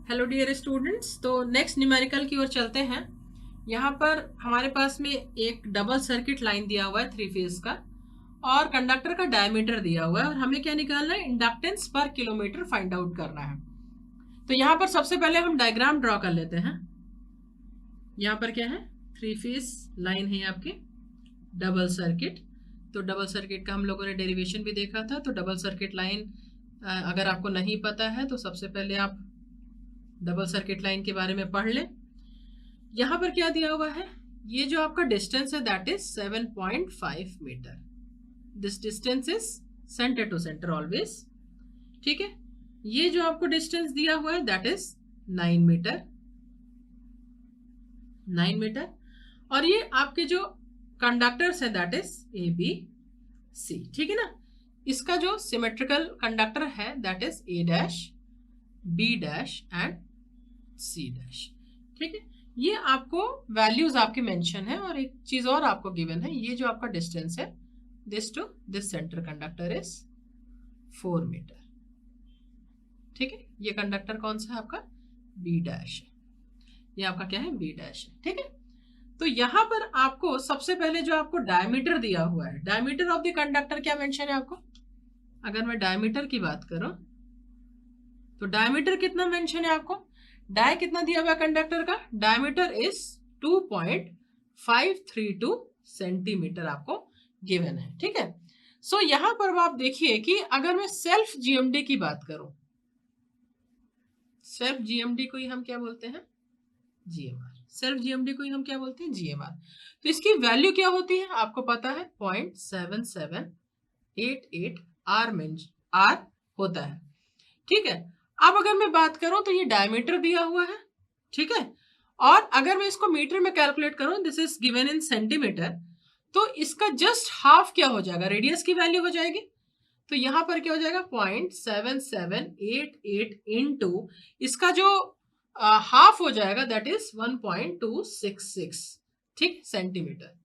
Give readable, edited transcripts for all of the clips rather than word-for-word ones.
Hello dear students. तो next numerical की ओर चलते हैं। यहाँ पर हमारे पास में एक डबल सर्किट लाइन दिया हुआ है 3 फेज का और कंडक्टर का डायमीटर दिया हुआ है और हमें क्या निकालना है, इंडक्टेंस पर किलोमीटर फाइंड आउट करना है। तो यहाँ पर सबसे पहले हम डायग्राम ड्रॉ कर लेते हैं। यहाँ पर क्या है, 3 फेज लाइन है आपकी डबल सर्किट। तो डबल सर्किट का हम लोगों ने डेरिवेशन भी देखा था। तो डबल सर्किट लाइन अगर आपको नहीं पता है तो सबसे पहले आप डबल सर्किट लाइन के बारे में पढ़ लें। यहां पर क्या दिया हुआ है, ये जो आपका डिस्टेंस है that is 7.5 metre. This distance is centre to centre always. ठीक है, ये जो आपको डिस्टेंस दिया हुआ है दैट इज 9 मीटर। 9 मीटर। और ये आपके जो कंडक्टर्स है that is A B C. ठीक है ना, इसका जो सिमेट्रिकल कंडक्टर है that is A dash B dash and C dash. ठीक है, ये आपको वैल्यूज आपके मेंशन है और एक चीज और आपको गिवन है, ये जो आपका डिस्टेंस है this to this centre conductor is 4 metre. ठीक है, ये कंडक्टर कौन सा है आपका, बी डैश है। ये आपका क्या है, बी डैश है। ठीक है, तो यहां पर आपको सबसे पहले जो आपको डायमीटर दिया हुआ है, डायमीटर ऑफ द कंडक्टर क्या मेंशन है आपको। अगर मैं डायमीटर की बात करूं तो डायमीटर कितना मेंशन है आपको, डाय कितना दिया हुआ कंडक्टर का, डायमीटर इज 2.532 सेंटीमीटर आपको गिवन है। ठीक है, सो यहां पर आप देखिए कि अगर मैं सेल्फ जीएमडी की बात करूं, सेल्फ जीएमडी को ही हम क्या बोलते हैं, जीएमआर। सेल्फ जीएमडी को ही हम क्या बोलते हैं, जीएमआर। तो इसकी वैल्यू क्या होती है आपको पता है, 0.7788 आर होता है। ठीक है, अब अगर मैं बात करूं तो ये डायमीटर दिया हुआ है। ठीक है, और अगर मैं इसको मीटर में कैलकुलेट करूं, this is given in centimetre, तो इसका जस्ट हाफ क्या हो जाएगा, रेडियस की वैल्यू हो जाएगी। तो यहां पर क्या हो जाएगा, 0.7788 इंटू इसका जो हाफ हो जाएगा दैट इज 1.266। ठीक, सेंटीमीटर।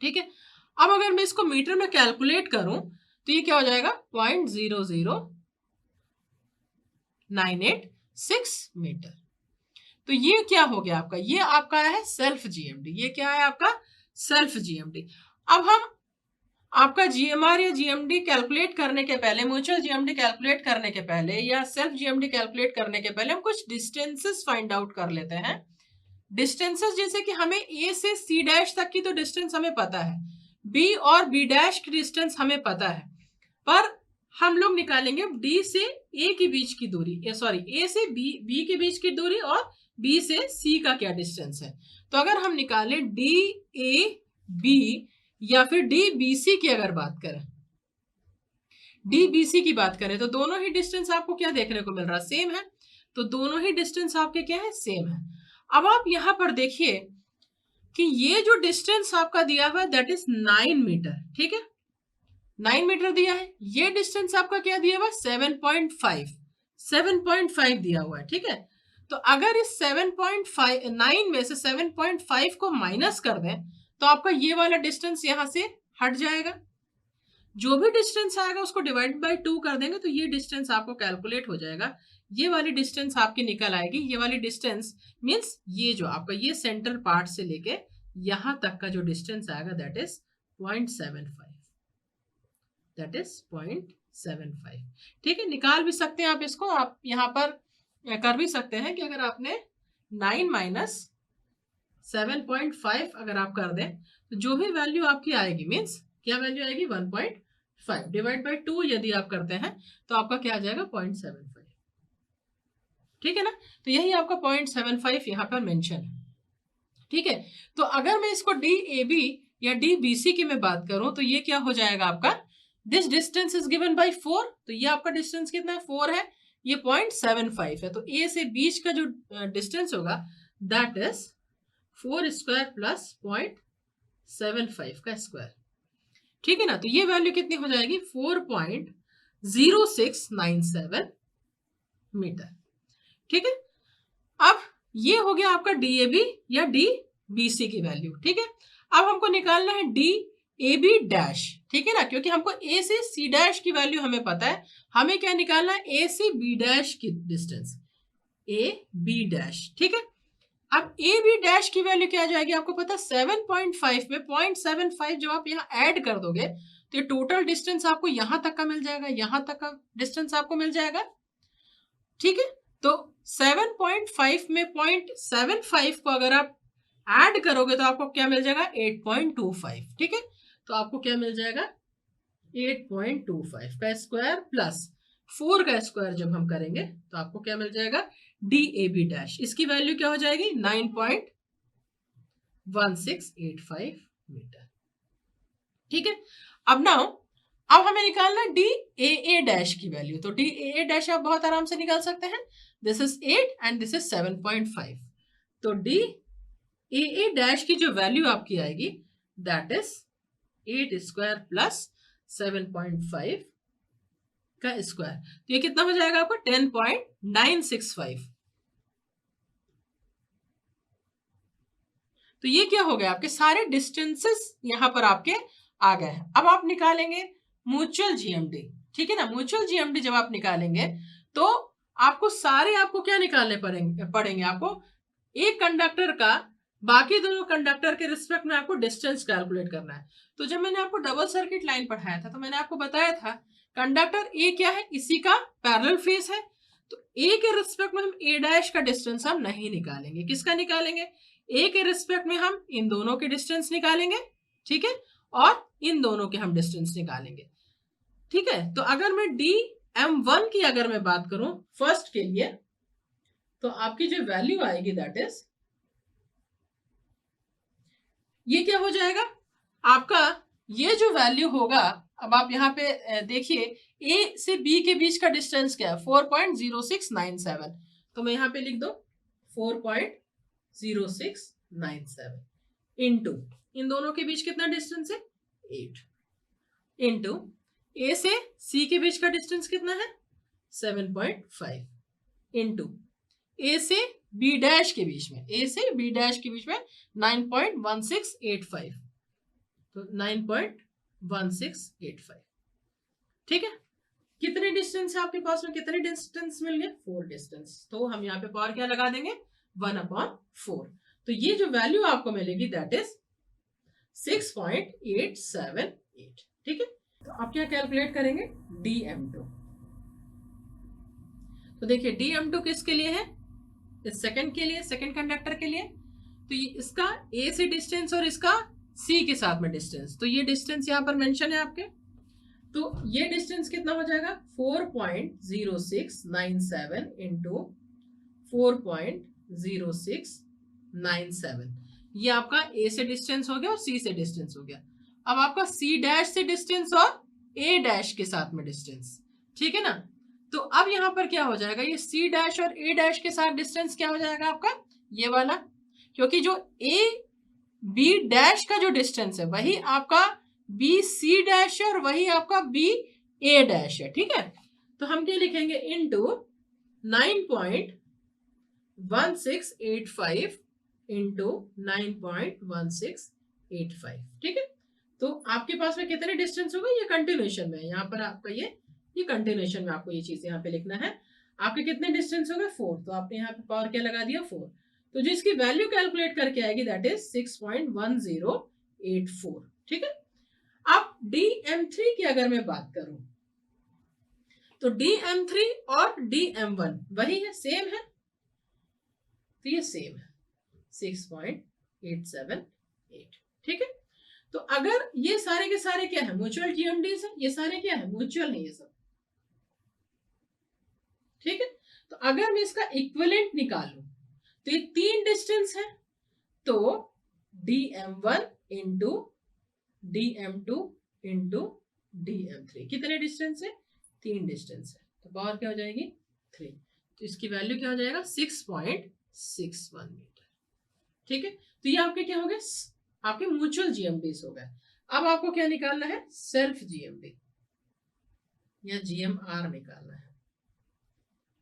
ठीक है, अब अगर मैं इसको मीटर में कैलकुलेट करूं तो ये क्या हो जाएगा, 0.00986 मीटर। तो ये क्या हो गया आपका, ये आपका है सेल्फ जीएमडी। ये क्या है आपका, सेल्फ जीएमडी। अब हम आपका जीएमआर या जीएमडी कैलकुलेट करने के पहले, म्यूचुअल जीएमडी कैलकुलेट करने के पहले या सेल्फ जीएमडी कैलकुलेट करने के पहले हम कुछ डिस्टेंसेस फाइंड आउट कर लेते हैं। डिस्टेंसेस जैसे कि हमें ए से सी डैश तक की तो डिस्टेंस हमें पता है, बी और बी डैश की डिस्टेंस हमें पता है, पर हम लोग निकालेंगे डी से ए के बीच की दूरी, सॉरी ए से बी के बीच की दूरी और बी से सी का क्या डिस्टेंस है। तो अगर हम निकालें डी ए बी या फिर डी बी सी की अगर बात करें, डी बी सी की बात करें तो दोनों ही डिस्टेंस आपको क्या देखने को मिल रहा है, सेम है। तो दोनों ही डिस्टेंस आपके क्या है, सेम है। अब आप यहां पर देखिए कि ये जो डिस्टेंस आपका दिया हुआ है दैट इज 9 मीटर। ठीक है, 9 मीटर दिया है। ये डिस्टेंस आपका क्या दिया हुआ है, 7.5 दिया हुआ है। ठीक है, तो अगर इस 7.9 में से 7.5 को माइनस कर दें तो आपका ये वाला डिस्टेंस यहां से हट जाएगा। जो भी डिस्टेंस आएगा उसको डिवाइड बाय 2 कर देंगे तो ये डिस्टेंस आपको कैलकुलेट हो जाएगा। ये वाली डिस्टेंस आपकी निकल आएगी। ये वाली डिस्टेंस मींस ये जो आपका ये सेंटर पार्ट से लेके यहां तक का जो डिस्टेंस आएगा दैट इज 0.75। That is 0.75। ठीक है, निकाल भी सकते हैं आप इसको। आप यहां पर कर भी सकते हैं कि अगर आपने 9 माइनस 7.5 अगर आप कर दें तो जो भी वैल्यू आपकी आएगी मीन्स क्या वैल्यू आएगी, 1.5 डिवाइड बाई 2 यदि आप करते हैं तो आपका क्या आ जाएगा, 0.75। ठीक है ना, तो यही आपका 0.75 यहाँ पर मेंशन है। ठीक है, तो अगर मैं इसको डी ए बी या डी बी सी की मैं बात करूं तो ये क्या हो जाएगा आपका, this distance is given by 4। तो ये आपका डिस्टेंस कितना है, 4 है। ये 0.75 है। तो ए से बीच का जो डिस्टेंस होगा दैट इज 4 स्क्वायर प्लस 0.75 का स्क्वायर। ठीक है ना, तो ये वैल्यू कितनी हो जाएगी, 4.0697 मीटर। ठीक है, अब ये हो गया आपका डी ए बी या डी बी सी की वैल्यू। ठीक है, अब हमको निकालना है डी ए बी डैश। ठीक है ना, क्योंकि हमको ए से सी डैश की वैल्यू हमें पता है, हमें क्या निकालना है, ए से बी डैश की डिस्टेंस। ए बी डैश, ठीक है। अब ए बी डैश की वैल्यू क्या आ जाएगी आपको पता है 7.5 में 0.75 जब आप यहाँ ऐड कर दोगे तो ये टोटल डिस्टेंस आपको यहां तक का मिल जाएगा, यहां तक का डिस्टेंस आपको मिल जाएगा, ठीक है। तो 7.5 में 0.75 को अगर आप ऐड करोगे तो आपको क्या मिल जाएगा 8.25, ठीक है। तो आपको क्या मिल जाएगा 8.25 का स्क्वायर प्लस 4 का स्क्वायर जब हम करेंगे तो आपको क्या मिल जाएगा डी ए बी डैश, इसकी वैल्यू क्या हो जाएगी 9.1685 मीटर, ठीक है। अब नाउ अब हमें निकालना डी ए डैश की वैल्यू, तो डी ए डैश आप बहुत आराम से निकाल सकते हैं, this is 8 and this is 7.5, तो डी ए डैश की जो वैल्यू आपकी आएगी दैट इज 8 स्क्वायर प्लस 7.5 का स्क्वायर, तो ये कितना हो जाएगा आपका 10.965। तो ये क्या हो गया आपके सारे डिस्टेंसेस यहां पर आपके आ गए हैं। अब आप निकालेंगे म्यूचुअल जीएमडी, ठीक है ना। म्यूचुअल जीएमडी जब आप निकालेंगे तो आपको सारे आपको क्या निकालने पड़ेंगे आपको एक कंडक्टर का बाकी दोनों कंडक्टर के रिस्पेक्ट में आपको डिस्टेंस कैलकुलेट करना है। तो जब मैंने आपको डबल सर्किट लाइन पढ़ाया था तो मैंने आपको बताया था कंडक्टर ए क्या है, इसी का पैरेलल फेस है, तो ए के रिस्पेक्ट में हम ए डैश का डिस्टेंस हम नहीं निकालेंगे, किसका निकालेंगे ए के रिस्पेक्ट में हम इन दोनों के डिस्टेंस निकालेंगे, ठीक है, और इन दोनों के हम डिस्टेंस निकालेंगे, ठीक है। तो अगर मैं डी एम वन की अगर मैं बात करूं फर्स्ट के लिए तो आपकी जो वैल्यू आएगी दैट इज ये क्या हो जाएगा आपका, ये जो वैल्यू होगा, अब आप यहाँ पे देखिए ए से बी के बीच का डिस्टेंस क्या है 4.0697, तो मैं यहाँ पे लिख दो 4.0697 इनटू इन दोनों के बीच कितना डिस्टेंस है 8 इनटू ए से सी के बीच का डिस्टेंस कितना है 7.5 इनटू ए से बी डैश के बीच में, ए से बी डैश के बीच में 9.1685, तो 9.1685, ठीक है। कितने डिस्टेंस है आपके पास में, कितने डिस्टेंस मिल गए 4 डिस्टेंस, तो हम यहाँ पे पावर क्या लगा देंगे 1/4, तो ये जो वैल्यू आपको मिलेगी दैट इज 6.878, ठीक है। तो आप क्या कैलकुलेट करेंगे dm2, तो देखिए dm2 किसके लिए है, इस सेकंड के लिए, सेकंड कंडक्टर के लिए, तो ये इसका ए से डिस्टेंस और इसका सी के साथ में डिस्टेंस, तो ये डिस्टेंस यहाँ पर मेंशन है आपके, तो ये डिस्टेंस कितना हो जाएगा 4.0697 इंटू 4.0697, ये आपका ए से डिस्टेंस हो गया और सी से डिस्टेंस हो गया। अब आपका सी डैश से डिस्टेंस और ए डैश के साथ में डिस्टेंस, ठीक है ना। तो अब यहां पर क्या हो जाएगा, ये सी डैश और ए डैश के साथ डिस्टेंस क्या हो जाएगा आपका ये वाला, क्योंकि जो ए बी डैश का जो डिस्टेंस है वही आपका बी सी डैश है और वही आपका बी ए डैश है, ठीक है। तो हम क्या लिखेंगे इनटू 9.1685 इंटू 9.1685, ठीक है। तो आपके पास में कितने डिस्टेंस होगा, ये कंटिन्यूएशन में है, यहाँ पर आपका ये कंटिन्यूएशन में आपको ये चीज यहाँ पे लिखना है, आपके कितने डिस्टेंस हो गए 4, तो आपने यहाँ पे पावर क्या लगा दिया 4, तो जो इसकी वैल्यू कैलकुलेट करके आएगी दैट इज 6.1084, ठीक है। अब dm3 की अगर मैं बात करूं तो dm3 और dm1 वही है, सेम है, तो ये सेम है 6.878, ठीक है। तो अगर ये सारे के सारे क्या है म्यूचुअल जीएमडीज है, ये सारे क्या है म्यूचुअल है ये सब, ठीक है। तो अगर मैं इसका इक्विवेलेंट निकालूं तो ये 3 डिस्टेंस है, तो dm1 into dm2 into dm3 कितने डिस्टेंस है 3 डिस्टेंस है, तो पावर क्या हो जाएगी 3, तो इसकी वैल्यू क्या हो जाएगा 6.61 मीटर, ठीक है। तो ये आपके क्या हो गए आपके म्यूचुअल जीएमडीज हो गए। अब आपको क्या निकालना है सेल्फ जीएमडी या जीएमआर निकालना है,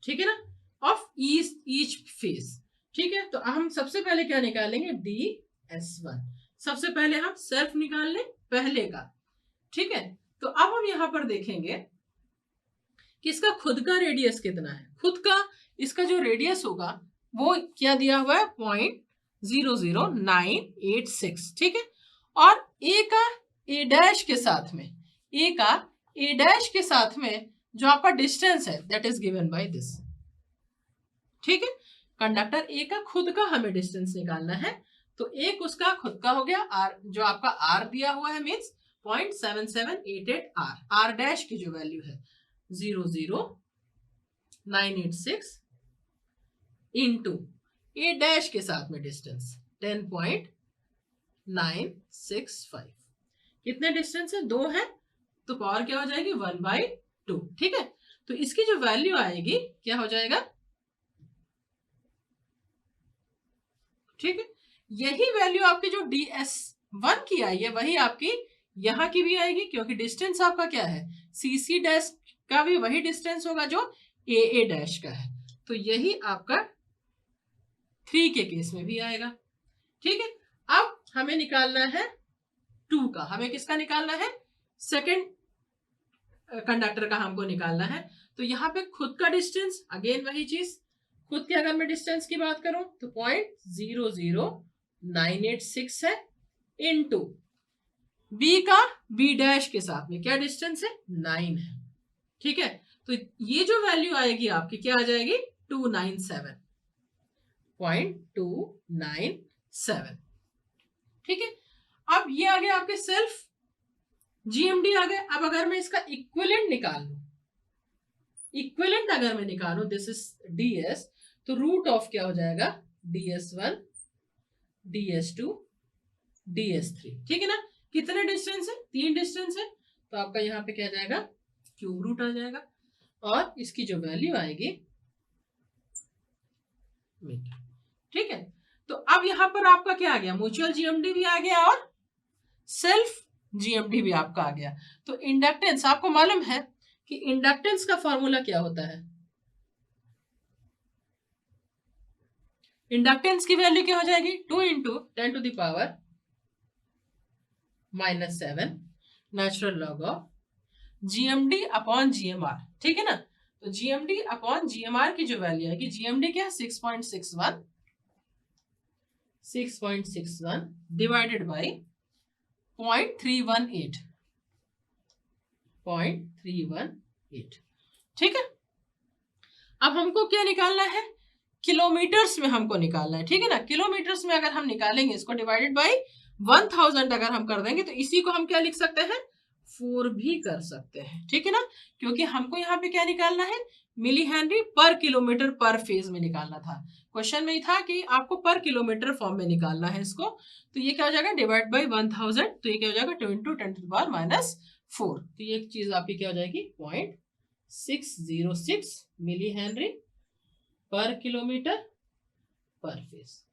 ठीक है ना, ऑफ ईच फेज, ठीक है। तो हम सबसे पहले क्या निकालेंगे ds1, सबसे पहले हम सेल्फ निकाल लें पहले का, ठीक है। तो अब हम यहां पर देखेंगे कि इसका खुद का रेडियस कितना है, खुद का इसका जो रेडियस होगा वो क्या दिया हुआ है 0.00986, ठीक है। और ए का ए डैश के साथ में, ए का ए डैश के साथ में जो आपका डिस्टेंस है that is given by this, ठीक है। कंडक्टर ए का खुद का हमें डिस्टेंस निकालना है, तो एक उसका खुद का हो गया आर, जो आपका आर दिया हुआ है मीन्स 0.7788 आर, आर डैश की जो वैल्यू है 00986 इंटू ए डैश के साथ में डिस्टेंस 10.965, कितने डिस्टेंस है 2 है, तो पावर क्या हो जाएगी 1/2, ठीक है। तो इसकी जो वैल्यू आएगी क्या हो जाएगा, ठीक है। यही वैल्यू आपकी जो DS1 की आई है वही आपकी यहां की भी आएगी, क्योंकि डिस्टेंस आपका क्या है CC डैश का भी वही डिस्टेंस होगा जो AA डैश का है, तो यही आपका 3 के केस में भी आएगा, ठीक है। अब हमें निकालना है 2 का, हमें किसका निकालना है, सेकेंड कंडक्टर का हमको निकालना है। तो यहाँ पे खुद का डिस्टेंस, अगेन वही चीज, खुद के अगर मैं डिस्टेंस की बात करूं तो 0.00986 है, इनटू बी का बी डैश के साथ में क्या डिस्टेंस है 9 है, ठीक है। तो ये जो वैल्यू आएगी आपकी क्या आ जाएगी 297.297, ठीक है। अब ये आ गया आपके सेल्फ GMD आ गए। अब अगर मैं इसका इक्विवेलेंट निकाल लूं, इक्विवेलेंट अगर मैं निकालूं दिस इज DS, तो रूट ऑफ क्या हो जाएगा DS1 DS2 DS3, ठीक है ना। कितने डिस्टेंस है 3 डिस्टेंस है, तो आपका यहाँ पे क्या जाएगा क्यूब रूट आ जाएगा, और इसकी जो वैल्यू आएगी मीटर, ठीक है। तो अब यहाँ पर आपका क्या आ गया, म्यूचुअल GMD भी आ गया और सेल्फ GMD भी आपका आ गया। तो इंडक्टेंस आपको मालूम है कि इंडक्टेंस का फॉर्मूला क्या होता है, इंडक्टेंस की वैल्यू क्या हो जाएगी 2 into 10⁻⁻7 natural log of GMD upon GMR, ठीक है ना। तो GMD अपॉन GMR की जो वैल्यू आएगी, GMD क्या है 6.61 डिवाइडेड बाई 0.318, ठीक है। अब हमको क्या निकालना है, किलोमीटर्स में हमको निकालना है, ठीक है ना। किलोमीटर्स में अगर हम निकालेंगे इसको डिवाइडेड बाई 1000 अगर हम कर देंगे तो इसी को हम क्या लिख सकते हैं 4 भी कर सकते हैं, ठीक है ना। क्योंकि हमको यहाँ पे क्या निकालना है मिली हेनरी पर किलोमीटर पर फेज में निकालना था, क्वेश्चन में ही था कि आपको पर किलोमीटर फॉर्म में निकालना है इसको। तो ये क्या हो जाएगा डिवाइड बाई 1000, तो ये क्या हो जाएगा 2 × 10⁻⁻4, तो ये चीज आपकी क्या हो जाएगी 0.606 मिली हेनरी पर किलोमीटर पर फेज।